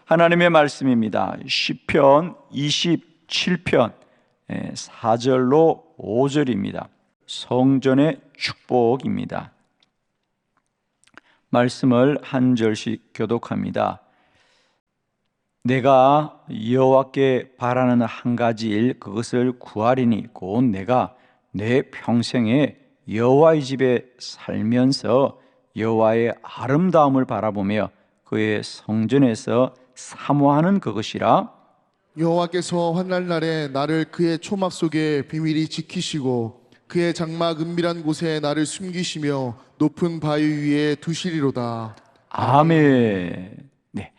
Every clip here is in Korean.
하나님의 말씀입니다. 시편 27편 4절로 5절입니다. 성전의 축복입니다. 말씀을 한 절씩 교독합니다. 내가 여호와께 바라는 한 가지 일 그것을 구하리니 곧 내가 내 평생에 여호와의 집에 살면서 여호와의 아름다움을 바라보며 그의 성전에서 사모하는 그것이라. 여호와께서 환난 날에 나를 그의 초막 속에 비밀히 지키시고 그의 장막 은밀한 곳에 나를 숨기시며 높은 바위 위에 두시리로다. 아멘. 네,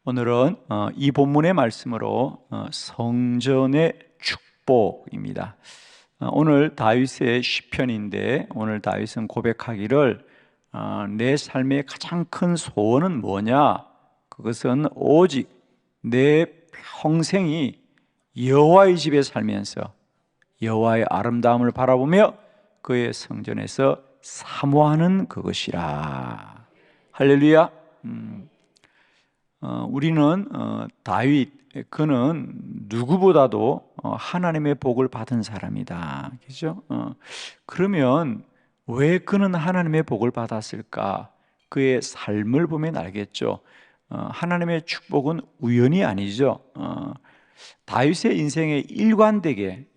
오늘은 이 본문의 말씀으로 성전의 축복입니다. 오늘 다윗의 시편인데 오늘 다윗은 고백하기를 내 삶의 가장 큰 소원은 뭐냐? 그것은 오직 내 평생이 여호와의 집에 살면서 여호와의 아름다움을 바라보며 그의 성전에서 사모하는 그것이라. 할렐루야. 우리는 다윗, 그는 누구보다도 하나님의 복을 받은 사람이다. 그죠? 그러면 왜 그는 하나님의 복을 받았을까? 그의 삶을 보면 알겠죠. 하나님의 축복은 우연이 아니죠. 다윗의 인생에 일관되게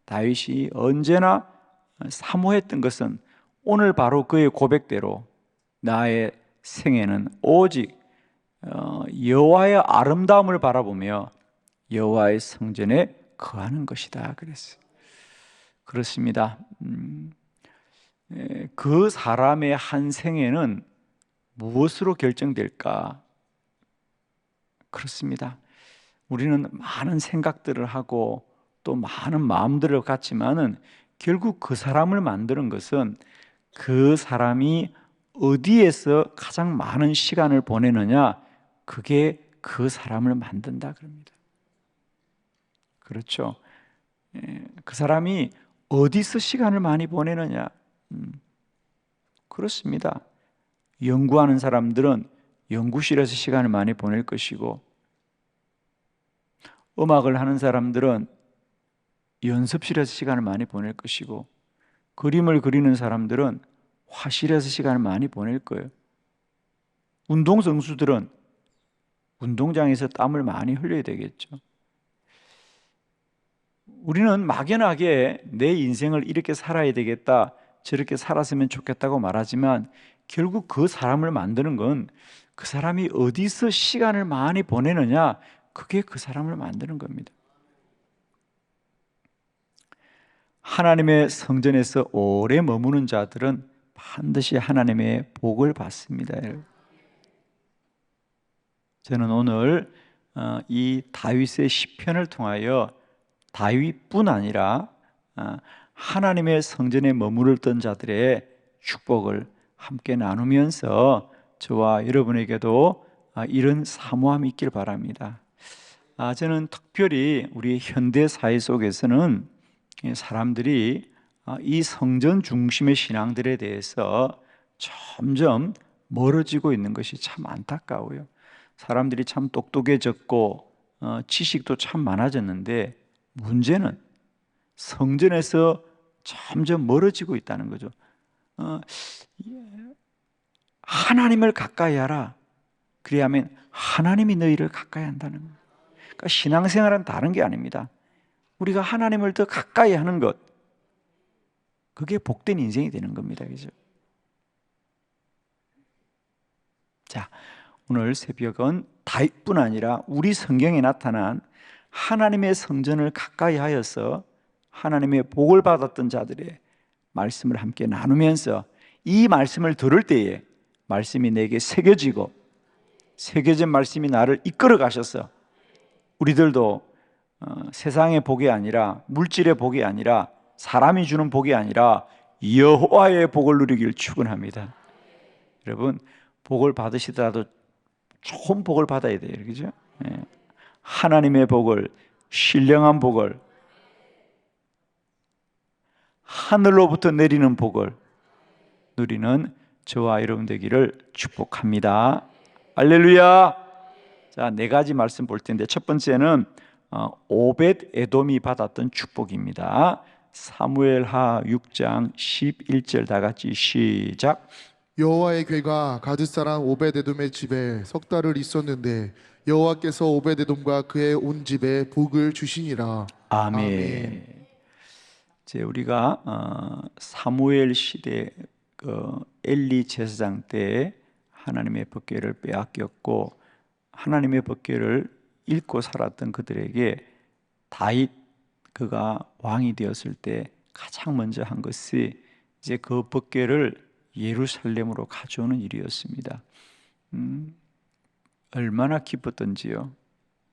다윗이 언제나 사모했던 것은 오늘 바로 그의 고백대로 나의 생애는 오직 여호와의 아름다움을 바라보며 여호와의 성전에 거하는 것이다 그랬어요. 그렇습니다. 그 사람의 한 생애는 무엇으로 결정될까? 그렇습니다. 우리는 많은 생각들을 하고 또 많은 마음들을 갖지만은 결국 그 사람을 만드는 것은 그 사람이 어디에서 가장 많은 시간을 보내느냐, 그게 그 사람을 만든다 그럽니다. 그렇죠. 그 사람이 어디서 시간을 많이 보내느냐. 그렇습니다. 연구하는 사람들은 연구실에서 시간을 많이 보낼 것이고, 음악을 하는 사람들은 연습실에서 시간을 많이 보낼 것이고, 그림을 그리는 사람들은 화실에서 시간을 많이 보낼 거예요. 운동선수들은 운동장에서 땀을 많이 흘려야 되겠죠. 우리는 막연하게 내 인생을 이렇게 살아야 되겠다, 저렇게 살았으면 좋겠다고 말하지만 결국 그 사람을 만드는 건 그 사람이 어디서 시간을 많이 보내느냐, 그게 그 사람을 만드는 겁니다. 하나님의 성전에서 오래 머무는 자들은 반드시 하나님의 복을 받습니다. 저는 오늘 이 다윗의 시편을 통하여 다윗뿐 아니라 하나님의 성전에 머무르던 자들의 축복을 함께 나누면서 저와 여러분에게도 이런 사모함이 있길 바랍니다. 저는 특별히 우리 현대 사회 속에서는 사람들이 이 성전 중심의 신앙들에 대해서 점점 멀어지고 있는 것이 참 안타까워요. 사람들이 참 똑똑해졌고 지식도 참 많아졌는데 문제는 성전에서 점점 멀어지고 있다는 거죠. 하나님을 가까이 하라. 그래야만 하나님이 너희를 가까이 한다는 거예요. 그러니까 신앙생활은 다른 게 아닙니다. 우리가 하나님을 더 가까이 하는 것, 그게 복된 인생이 되는 겁니다. 그죠? 자, 오늘 새벽은 다윗뿐 아니라 우리 성경에 나타난 하나님의 성전을 가까이 하여서 하나님의 복을 받았던 자들의 말씀을 함께 나누면서 이 말씀을 들을 때에 말씀이 내게 새겨지고 새겨진 말씀이 나를 이끌어 가셔서 우리들도 세상의 복이 아니라 물질의 복이 아니라 사람이 주는 복이 아니라 여호와의 복을 누리길 축원합니다. 여러분, 복을 받으시더라도 좋은 복을 받아야 돼요. 그죠? 하나님의 복을, 신령한 복을, 하늘로부터 내리는 복을 누리는 저와 여러분 되기를 축복합니다. 할렐루야. 자, 네 가지 말씀 볼 텐데 첫 번째는 오벳 에돔이 받았던 축복입니다. 사무엘하 6장 11절 다 같이 시작. 여호와의 괴가 가드 사람 오베데돔의 집에 석 달을 있었는데 여호와께서 오베데돔과 그의 온 집에 복을 주시니라. 아멘. 이제 우리가 사무엘 시대 그 엘리 제사장 때 하나님의 법궤를 빼앗겼고 하나님의 법궤를 잃고 살았던 그들에게 다윗 그가 왕이 되었을 때 가장 먼저 한 것이 이제 그 법궤를 예루살렘으로 가져오는 일이었습니다. 얼마나 기뻤던지요.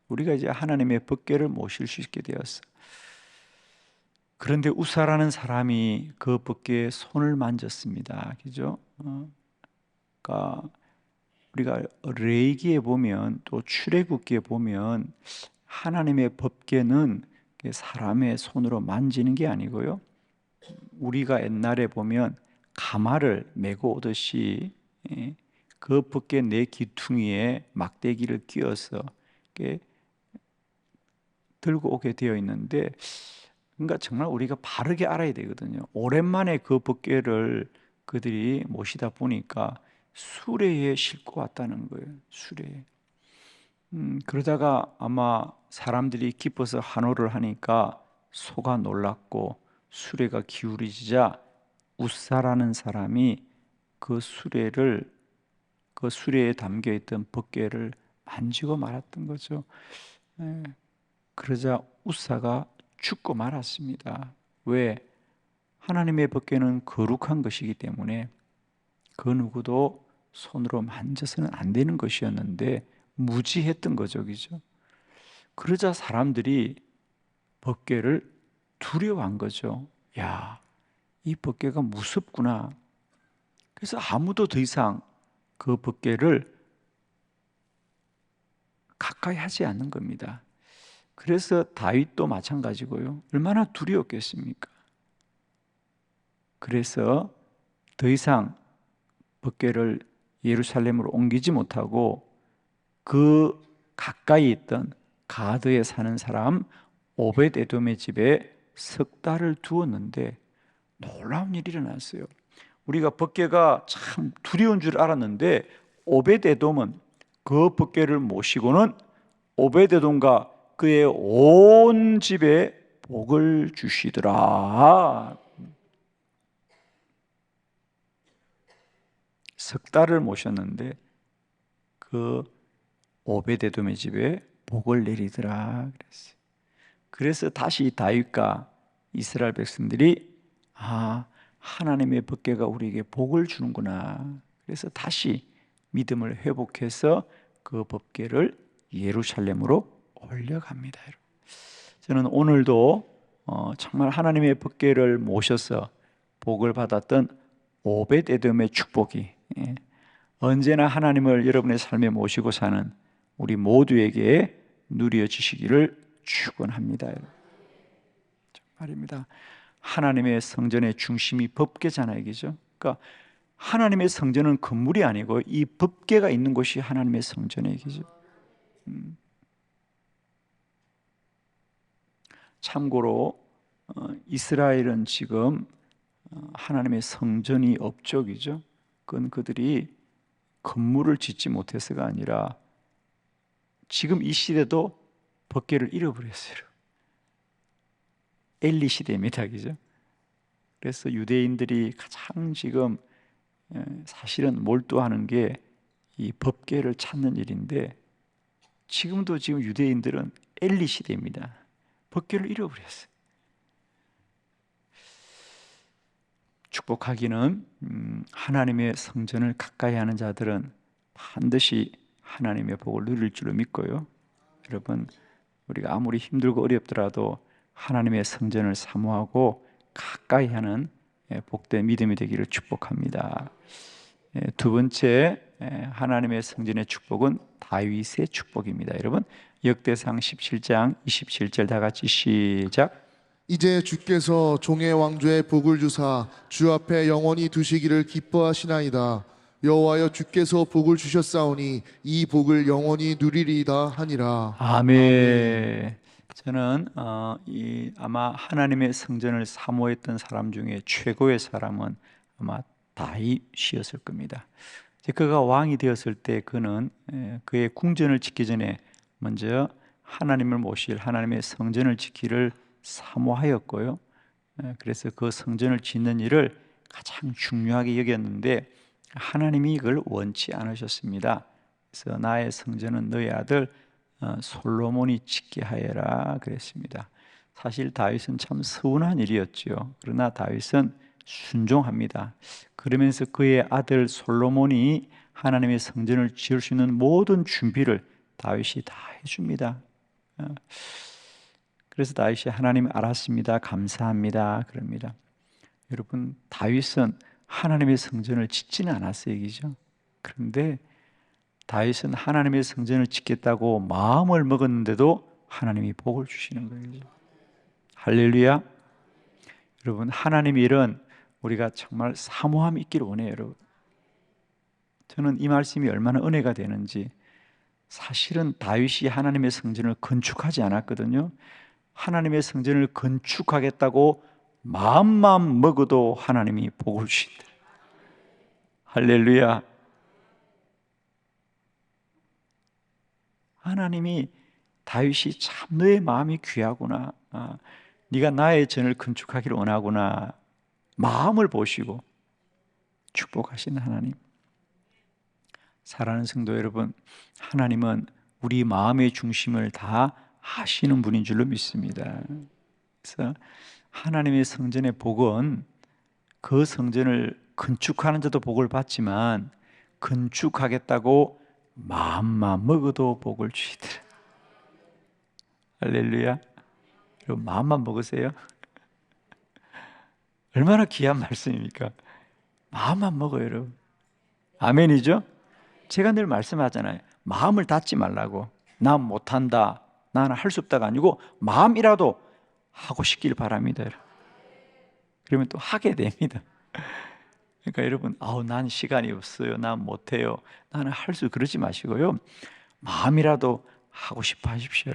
우리가 이제 하나님의 법궤를 모실 수 있게 되었어. 그런데 우사라는 사람이 그 법궤에 손을 만졌습니다. 그죠? 그러니까 우리가 레위기에 보면 또 출애굽기에 보면 하나님의 법궤는 사람의 손으로 만지는 게 아니고요. 우리가 옛날에 보면 가마를 메고 오듯이 그 법궤 내 귀퉁이에 막대기를 끼워서 이렇게 들고 오게 되어 있는데, 그러니까 정말 우리가 바르게 알아야 되거든요. 오랜만에 그 법궤를 그들이 모시다 보니까 수레에 싣고 왔다는 거예요. 수레에. 그러다가 아마 사람들이 기뻐서 환호를 하니까 소가 놀랐고 수레가 기울이지자 웃사라는 사람이 그 수레를 그 수레에 담겨 있던 법궤를 만지고 말았던 거죠. 그러자 웃사가 죽고 말았습니다. 왜? 하나님의 법궤는 거룩한 것이기 때문에 그 누구도 손으로 만져서는 안 되는 것이었는데 무지했던 거죠, 그죠? 그러자 사람들이 법궤를 두려워한 거죠. 야, 이 법궤가 무섭구나. 그래서 아무도 더 이상 그 법궤를 가까이 하지 않는 겁니다. 그래서 다윗도 마찬가지고요. 얼마나 두려웠겠습니까? 그래서 더 이상 법궤를 예루살렘으로 옮기지 못하고 그 가까이 있던 가드에 사는 사람 오벳 에돔의 집에 석 달을 두었는데 놀라운 일이 일어났어요. 우리가 법궤가 참 두려운 줄 알았는데 오벳 에돔은 그 법궤를 모시고는 오벳 에돔과 그의 온 집에 복을 주시더라. 석 달을 모셨는데 그 오벳에돔의 집에 복을 내리더라 그랬어요. 그래서 다시 다윗과 이스라엘 백성들이 하나님의 법궤가 우리에게 복을 주는구나. 그래서 다시 믿음을 회복해서 그 법궤를 예루살렘으로 올려갑니다. 저는 오늘도 정말 하나님의 법궤를 모셔서 복을 받았던 오벳에돔의 축복이 언제나 하나님을 여러분의 삶에 모시고 사는 우리 모두에게 누려지시기를 축원합니다. 정말입니다. 하나님의 성전의 중심이 법궤잖아요, 그죠? 그러니까 하나님의 성전은 건물이 아니고 이 법궤가 있는 곳이 하나님의 성전이에요, 그죠? 참고로 이스라엘은 지금 하나님의 성전이 없죠, 그죠? 그건 그들이 건물을 짓지 못해서가 아니라 지금 이 시대도 법궤를 잃어버렸어요. 엘리 시대입니다, 그죠? 그래서 유대인들이 가장 지금 사실은 몰두하는 게 이 법궤를 찾는 일인데 지금도 지금 유대인들은 엘리 시대입니다. 법궤를 잃어버렸어요. 축복하기는 하나님의 성전을 가까이 하는 자들은 반드시 하나님의 복을 누릴 줄로 믿고요. 여러분, 우리가 아무리 힘들고 어렵더라도 하나님의 성전을 사모하고 가까이 하는 복된 믿음이 되기를 축복합니다. 두 번째 하나님의 성전의 축복은 다윗의 축복입니다. 여러분, 역대상 17장 27절 다 같이 시작. 이제 주께서 종의 왕조에 복을 주사 주 앞에 영원히 두시기를 기뻐하시나이다. 여호와여 주께서 복을 주셨사오니 이 복을 영원히 누리리이다 하니라. 아멘. 저는 아마 하나님의 성전을 사모했던 사람 중에 최고의 사람은 아마 다윗이었을 겁니다. 이제 그가 왕이 되었을 때 그는 그의 궁전을 짓기 전에 먼저 하나님을 모실 하나님의 성전을 짓기를 사모하였고요. 그래서 그 성전을 짓는 일을 가장 중요하게 여겼는데 하나님이 이걸 원치 않으셨습니다. 그래서 나의 성전은 너희 아들 솔로몬이 짓게 하여라 그랬습니다. 사실 다윗은 참 서운한 일이었죠. 그러나 다윗은 순종합니다. 그러면서 그의 아들 솔로몬이 하나님의 성전을 지을 수 있는 모든 준비를 다윗이 다 해줍니다. 그래서 다윗이 하나님 알았습니다. 감사합니다. 그럽니다. 여러분, 다윗은 하나님의 성전을 짓지는 않았어요, 얘기죠. 그런데 다윗은 하나님의 성전을 짓겠다고 마음을 먹었는데도 하나님이 복을 주시는 거예요. 할렐루야. 여러분, 하나님의 일은 우리가 정말 사모함이 있기를 원해요, 여러분. 저는 이 말씀이 얼마나 은혜가 되는지, 사실은 다윗이 하나님의 성전을 건축하지 않았거든요. 하나님의 성전을 건축하겠다고 마음만 먹어도 하나님이 복을 주신다. 할렐루야. 하나님이 다윗이 참 너의 마음이 귀하구나, 네가 나의 전을 건축하기를 원하구나, 마음을 보시고 축복하시는 하나님. 사랑하는 성도 여러분, 하나님은 우리 마음의 중심을 다 아시는 분인 줄로 믿습니다. 그래서 하나님의 성전의 복은 그 성전을 건축하는 자도 복을 받지만 건축하겠다고 마음만 먹어도 복을 주시더라. 할렐루야. 여러분, 마음만 먹으세요. 얼마나 귀한 말씀입니까? 마음만 먹어요, 여러분. 아멘이죠? 제가 늘 말씀하잖아요. 마음을 닫지 말라고. 난 못한다, 나는 할 수 없다가 아니고 마음이라도 하고 싶길 바랍니다. 그러면 또 하게 됩니다. 그러니까 여러분, 난 시간이 없어요, 난 못해요, 나는 할 수, 그러지 마시고요, 마음이라도 하고 싶어 하십시오.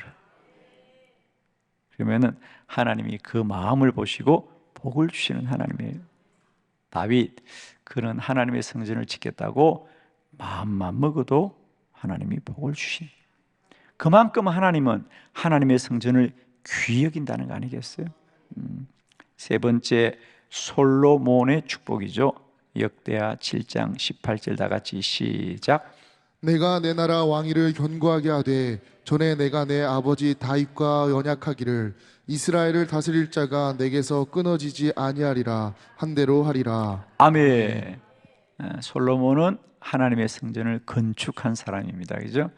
그러면은 하나님이 그 마음을 보시고 복을 주시는 하나님이에요. 다윗, 그는 하나님의 성전을 짓겠다고 마음만 먹어도 하나님이 복을 주신, 그만큼 하나님은 하나님의 성전을 귀히 여긴다는 거 아니겠어요? 세 번째, 솔로몬의 축복이죠. 역대하 7장 18절 다 같이 시작. 내가 내 나라 왕위를 견고하게 하되 전에 내가 내 아버지 다윗과 연약하기를 이스라엘을 다스릴 자가 내게서 끊어지지 아니하리라 한 대로 하리라. 아멘. 솔로몬은 하나님의 성전을 건축한 사람입니다. 그죠?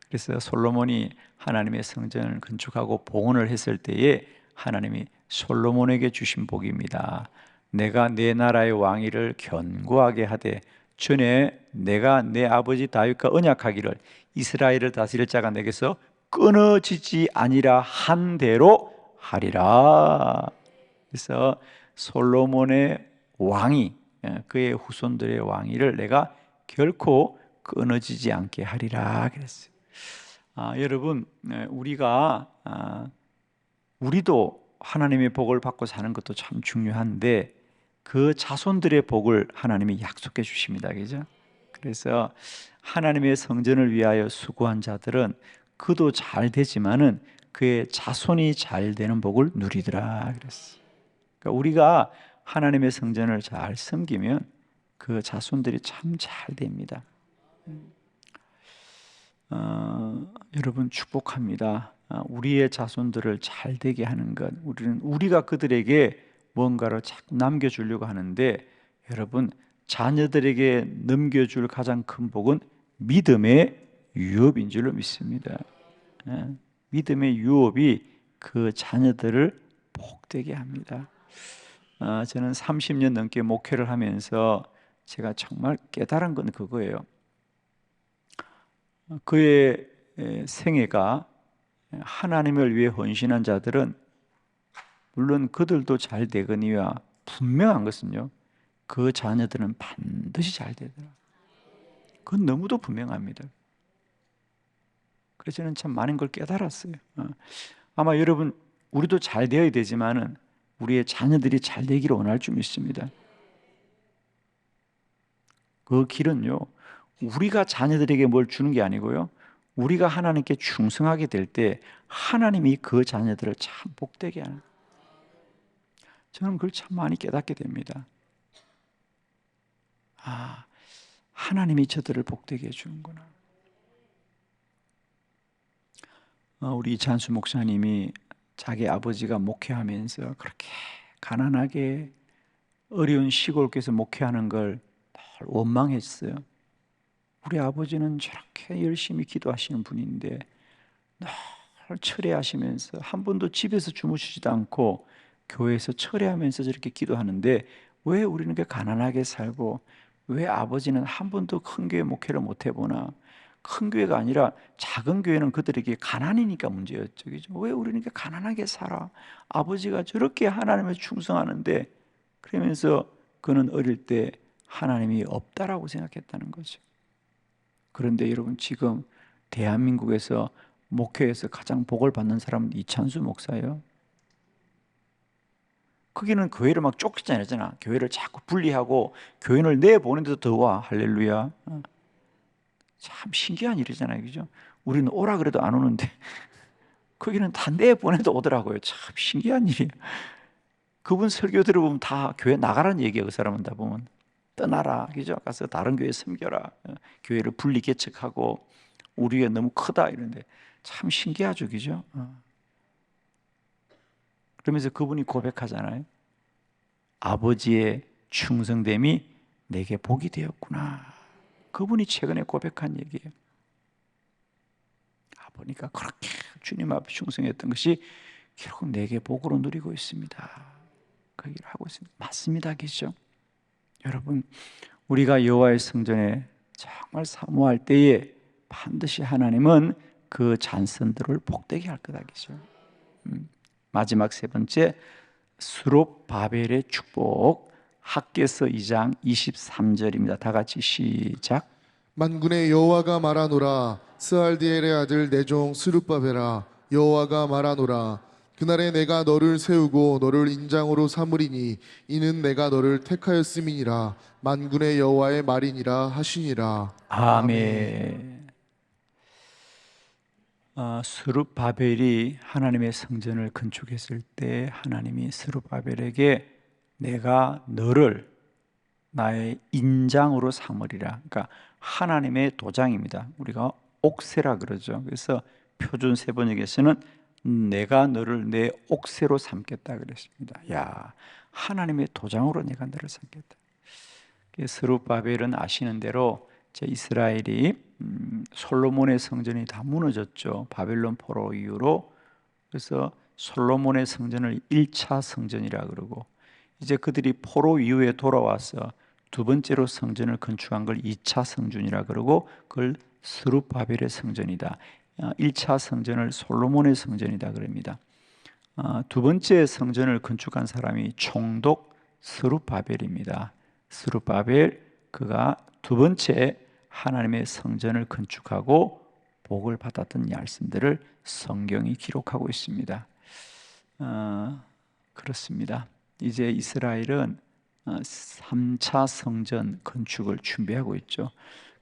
그래서 솔로몬이 하나님의 성전을 건축하고 봉헌을 했을 때에 하나님이 솔로몬에게 주신 복입니다. 내가 내 나라의 왕위를 견고하게 하되 전에 내가 내 아버지 다윗과 언약하기를 이스라엘을 다스릴 자가 내게서 끊어지지 아니라 한 대로 하리라. 그래서 솔로몬의 왕위, 그의 후손들의 왕위를 내가 결코 끊어지지 않게 하리라 그랬어요. 여러분, 우리도 하나님의 복을 받고 사는 것도 참 중요한데 그 자손들의 복을 하나님이 약속해 주십니다. 그죠? 그래서 하나님의 성전을 위하여 수고한 자들은 그도 잘 되지만은 그의 자손이 잘 되는 복을 누리더라 그랬어요. 그러니까 우리가 하나님의 성전을 잘 섬기면 그 자손들이 참 잘 됩니다. 여러분, 축복합니다. 우리의 자손들을 잘 되게 하는 것, 우리가 그들에게 뭔가를 자꾸 남겨주려고 하는데, 여러분, 자녀들에게 넘겨줄 가장 큰 복은 믿음의 유업인 줄로 믿습니다. 믿음의 유업이 그 자녀들을 복되게 합니다. 저는 30년 넘게 목회를 하면서 제가 정말 깨달은 건 그거예요. 그의 생애가 하나님을 위해 헌신한 자들은 물론 그들도 잘 되거니와 분명한 것은요, 그 자녀들은 반드시 잘 되더라. 그건 너무도 분명합니다. 그래서 저는 참 많은 걸 깨달았어요. 아마 여러분, 우리도 잘 되어야 되지만은 우리의 자녀들이 잘 되기를 원할 줄 믿습니다. 그 길은요, 우리가 자녀들에게 뭘 주는 게 아니고요, 우리가 하나님께 충성하게 될 때 하나님이 그 자녀들을 참 복되게 하는, 저는 그걸 참 많이 깨닫게 됩니다. 아, 하나님이 저들을 복되게 해주는구나. 우리 이찬수 목사님이 자기 아버지가 목회하면서 그렇게 가난하게 어려운 시골교에서 목회하는 걸 늘 원망했어요. 우리 아버지는 저렇게 열심히 기도하시는 분인데 늘 철회하시면서 한 번도 집에서 주무시지도 않고 교회에서 철회하면서 저렇게 기도하는데 왜 우리는 이렇게 가난하게 살고 왜 아버지는 한 번도 큰 교회 목회를 못 해보나. 큰 교회가 아니라 작은 교회는 그들에게 가난이니까 문제였죠. 그죠? 왜 우리는 이렇게 가난하게 살아? 아버지가 저렇게 하나님에 충성하는데, 그러면서 그는 어릴 때 하나님이 없다라고 생각했다는 거죠. 그런데 여러분, 지금 대한민국에서 목회에서 가장 복을 받는 사람은 이찬수 목사예요. 거기는 교회를 막 쫓기지 않았잖아. 교회를 자꾸 분리하고 교인을 내보내도 더 와. 할렐루야. 참 신기한 일이잖아요. 그죠? 우리는 오라 그래도 안 오는데 거기는 다 내보내도 오더라고요. 참 신기한 일이에요. 그분 설교 들어보면 다 교회 나가라는 얘기예요. 그 사람은 다 보면 떠나라, 그죠? 가서 다른 교회 섬겨라, 교회를 분리 개척하고 우리 교회 너무 크다 이런데 참 신기하죠, 그죠? 그러면서 그분이 고백하잖아요. 아버지의 충성됨이 내게 복이 되었구나. 그분이 최근에 고백한 얘기예요. 아버니까 그렇게 주님 앞에 충성했던 것이 결국 내게 복으로 누리고 있습니다. 그 얘기를 하고 있습니다. 맞습니다, 그죠? 여러분, 우리가 여호와의 성전에 정말 사모할 때에 반드시 하나님은 그 잔선들을 복되게 할 거다, 그죠? 마지막 세 번째, 스룹바벨의 축복. 학개서 2장 23절입니다. 다 같이 시작. 만군의 여호와가 말하노라 스알디엘의 아들 내 종 스룹바벨아 여호와가 말하노라 그날에 내가 너를 세우고 너를 인장으로 삼으리니 이는 내가 너를 택하였음이니라 만군의 여호와의 말이니라 하시니라. 아멘. 스룹바벨이 하나님의 성전을 건축했을 때 하나님이 스룹바벨에게 내가 너를 나의 인장으로 삼으리라. 그러니까 하나님의 도장입니다. 우리가 옥새라 그러죠. 그래서 표준 세번역에서는 내가 너를 내 옥새로 삼겠다 그랬습니다. 야, 하나님의 도장으로 내가 너를 삼겠다. 스룹바벨은 아시는 대로 이스라엘이 솔로몬의 성전이 다 무너졌죠. 바벨론 포로 이후로. 그래서 솔로몬의 성전을 1차 성전이라 그러고, 이제 그들이 포로 이후에 돌아와서 두 번째로 성전을 건축한 걸 2차 성전이라 그러고, 그걸 스룹바벨의 성전이다. 1차 성전을 솔로몬의 성전이다 그럽니다. 두 번째 성전을 건축한 사람이 총독 스룹바벨입니다. 스룹바벨, 그가 두 번째 하나님의 성전을 건축하고 복을 받았던 말씀들을 성경이 기록하고 있습니다. 그렇습니다. 이제 이스라엘은 3차 성전 건축을 준비하고 있죠.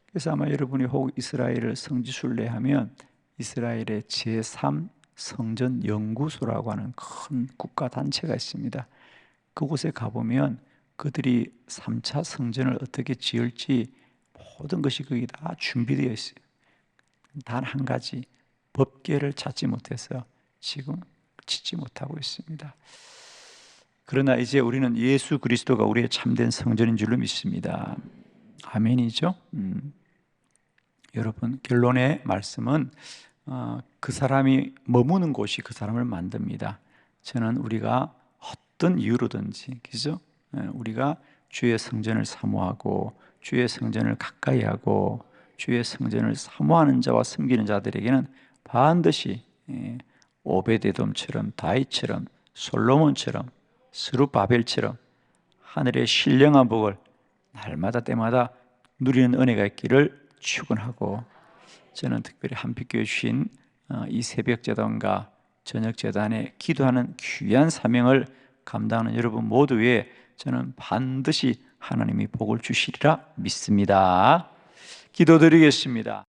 그래서 아마 여러분이 혹 이스라엘을 성지순례하면 이스라엘의 제3 성전 연구소라고 하는 큰 국가 단체가 있습니다. 그곳에 가보면 그들이 3차 성전을 어떻게 지을지 모든 것이 거기 다 준비되어 있어요. 단 한 가지, 법궤를 찾지 못해서 지금 짓지 못하고 있습니다. 그러나 이제 우리는 예수 그리스도가 우리의 참된 성전인 줄로 믿습니다. 아멘이죠? 여러분, 결론의 말씀은 그 사람이 머무는 곳이 그 사람을 만듭니다. 저는 우리가 어떤 이유로든지, 그죠? 우리가 주의 성전을 사모하고 주의 성전을 가까이하고 주의 성전을 사모하는 자와 섬기는 자들에게는 반드시 오베데돔처럼, 다윗처럼, 솔로몬처럼, 스룹바벨처럼 하늘의 신령한 복을 날마다 때마다 누리는 은혜가 있기를 축원하고, 저는 특별히 한빛교회 주신 이 새벽재단과 저녁재단에 기도하는 귀한 사명을 감당하는 여러분 모두에 저는 반드시 하나님이 복을 주시리라 믿습니다. 기도드리겠습니다.